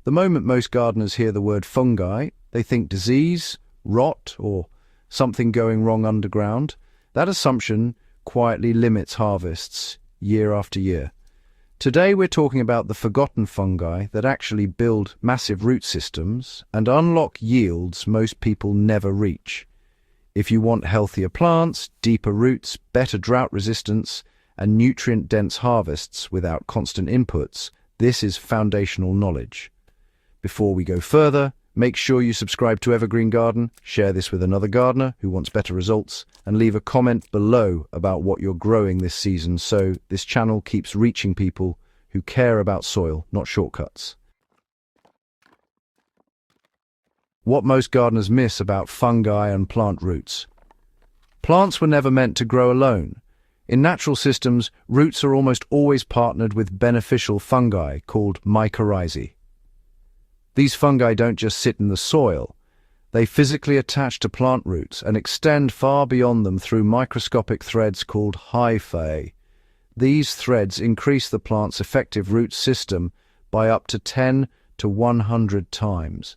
The moment most gardeners hear the word fungi, they think disease, rot, or something going wrong underground. That assumption quietly limits harvests year after year. Today we're talking about the forgotten fungi that actually build massive root systems and unlock yields most people never reach. If you want healthier plants, deeper roots, better drought resistance, and nutrient-dense harvests without constant inputs, this is foundational knowledge. Before we go further, make sure you subscribe to Evergreen Garden, share this with another gardener who wants better results, and leave a comment below about what you're growing this season so this channel keeps reaching people who care about soil, not shortcuts. What most gardeners miss about fungi and plant roots. Plants were never meant to grow alone. In natural systems, roots are almost always partnered with beneficial fungi called mycorrhizae. These fungi don't just sit in the soil. They physically attach to plant roots and extend far beyond them through microscopic threads called hyphae. These threads increase the plant's effective root system by up to 10 to 100 times.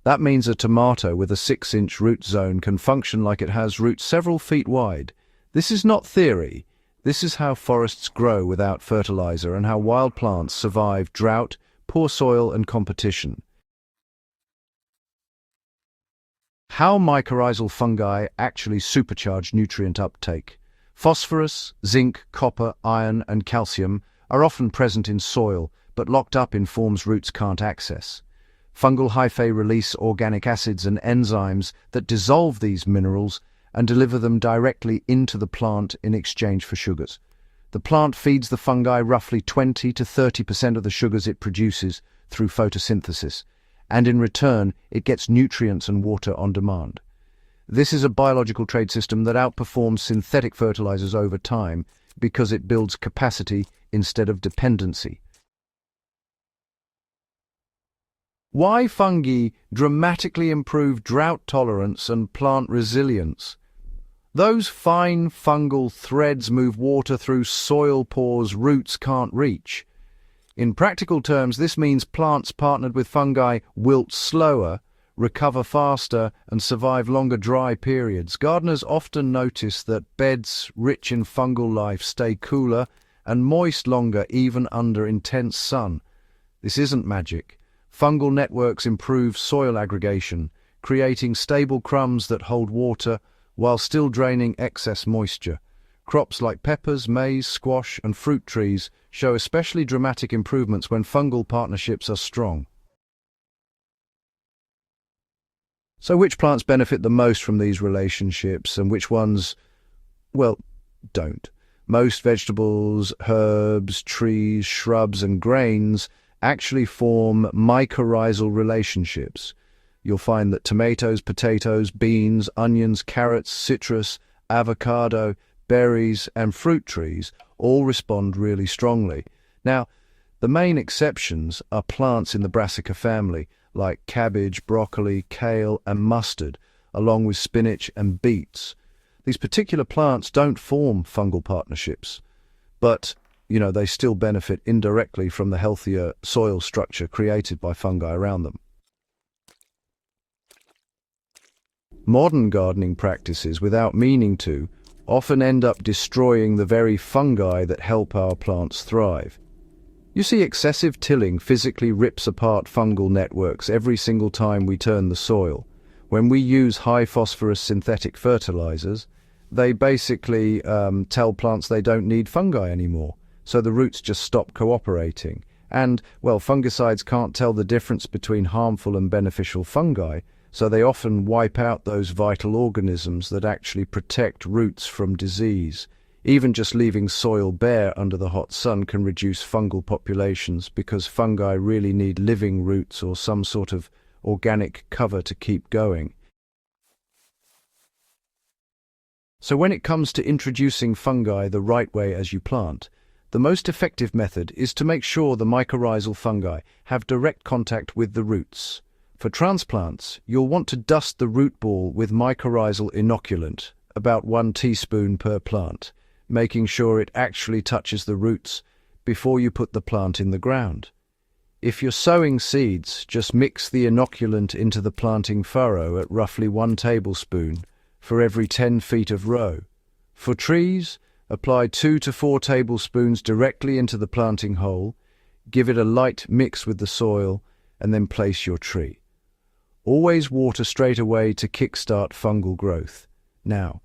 That means a tomato with a 6-inch root zone can function like it has roots several feet wide. This is not theory. This is how forests grow without fertilizer and how wild plants survive drought, poor soil, and competition. How mycorrhizal fungi actually supercharge nutrient uptake. Phosphorus, zinc, copper, iron, and calcium are often present in soil, but locked up in forms roots can't access. Fungal hyphae release organic acids and enzymes that dissolve these minerals and deliver them directly into the plant in exchange for sugars. The plant feeds the fungi roughly 20 to 30% of the sugars it produces through photosynthesis, and in return it gets nutrients and water on demand. This is a biological trade system that outperforms synthetic fertilizers over time because it builds capacity instead of dependency. Why fungi dramatically improve drought tolerance and plant resilience? Those fine fungal threads move water through soil pores roots can't reach. In practical terms, this means plants partnered with fungi wilt slower, recover faster, and survive longer dry periods. Gardeners often notice that beds rich in fungal life stay cooler and moist longer even under intense sun. This isn't magic. Fungal networks improve soil aggregation, creating stable crumbs that hold water while still draining excess moisture. Crops like peppers, maize, squash, and fruit trees show especially dramatic improvements when fungal partnerships are strong. So which plants benefit the most from these relationships and which ones, well, don't? Most vegetables, herbs, trees, shrubs, and grains actually form mycorrhizal relationships. You'll find that tomatoes, potatoes, beans, onions, carrots, citrus, avocado, berries, and fruit trees all respond really strongly. Now, the main exceptions are plants in the brassica family, like cabbage, broccoli, kale, and mustard, along with spinach and beets. These particular plants don't form fungal partnerships, but they still benefit indirectly from the healthier soil structure created by fungi around them. Modern gardening practices, without meaning to, often end up destroying the very fungi that help our plants thrive. You see, excessive tilling physically rips apart fungal networks every single time we turn the soil. When we use high-phosphorus synthetic fertilizers, they basically tell plants they don't need fungi anymore, so the roots just stop cooperating. And, well, fungicides can't tell the difference between harmful and beneficial fungi, so they often wipe out those vital organisms that actually protect roots from disease. Even just leaving soil bare under the hot sun can reduce fungal populations because fungi really need living roots or some sort of organic cover to keep going. So when it comes to introducing fungi the right way as you plant, the most effective method is to make sure the mycorrhizal fungi have direct contact with the roots. For transplants, you'll want to dust the root ball with mycorrhizal inoculant, about 1 teaspoon per plant, making sure it actually touches the roots before you put the plant in the ground. If you're sowing seeds, just mix the inoculant into the planting furrow at roughly 1 tablespoon for every 10 feet of row. For trees, apply 2 to 4 tablespoons directly into the planting hole, give it a light mix with the soil, and then place your tree. Always water straight away to kickstart fungal growth. Now,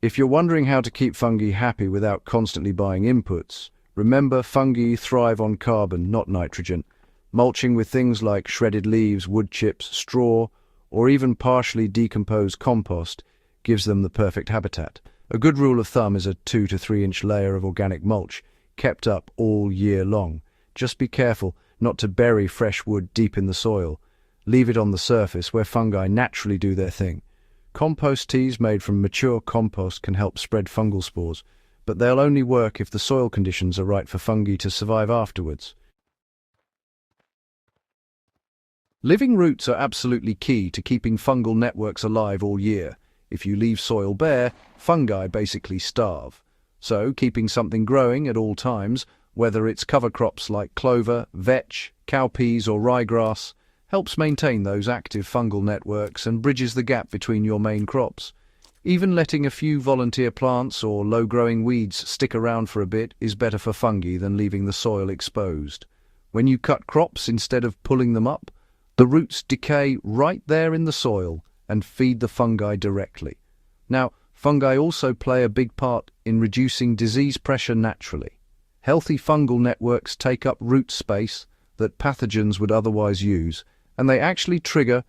if you're wondering how to keep fungi happy without constantly buying inputs, remember fungi thrive on carbon, not nitrogen. Mulching with things like shredded leaves, wood chips, straw, or even partially decomposed compost gives them the perfect habitat. A good rule of thumb is a 2 to 3 inch layer of organic mulch, kept up all year long. Just be careful not to bury fresh wood deep in the soil. Leave it on the surface where fungi naturally do their thing. Compost teas made from mature compost can help spread fungal spores, but they'll only work if the soil conditions are right for fungi to survive afterwards. Living roots are absolutely key to keeping fungal networks alive all year. If you leave soil bare, fungi basically starve. So, keeping something growing at all times, whether it's cover crops like clover, vetch, cowpeas or ryegrass, helps maintain those active fungal networks and bridges the gap between your main crops. Even letting a few volunteer plants or low-growing weeds stick around for a bit is better for fungi than leaving the soil exposed. When you cut crops instead of pulling them up, the roots decay right there in the soil and feed the fungi directly. Now, fungi also play a big part in reducing disease pressure naturally. Healthy fungal networks take up root space that pathogens would otherwise use, and they actually trigger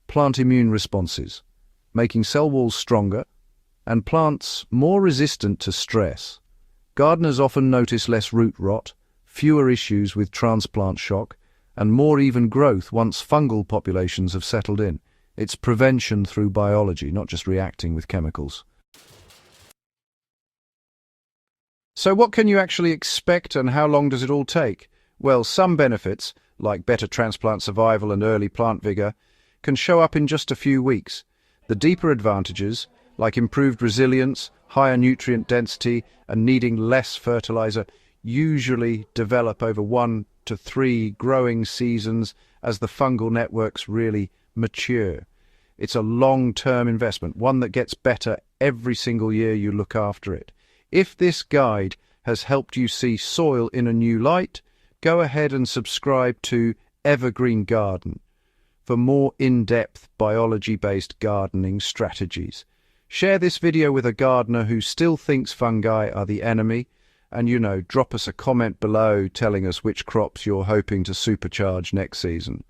plant immune responses, making cell walls stronger and plants more resistant to stress. Gardeners often notice less root rot, fewer issues with transplant shock, and more even growth once fungal populations have settled in. It's prevention through biology, not just reacting with chemicals. So what can you actually expect and how long does it all take? Well, some benefits, like better transplant survival and early plant vigor, can show up in just a few weeks. The deeper advantages, like improved resilience, higher nutrient density, and needing less fertilizer, usually develop over 1 to 3 growing seasons as the fungal networks really mature. It's a long-term investment, one that gets better every single year you look after it. If this guide has helped you see soil in a new light, go ahead and subscribe to Evergreen Garden for more in-depth biology-based gardening strategies. Share this video with a gardener who still thinks fungi are the enemy, and drop us a comment below telling us which crops you're hoping to supercharge next season.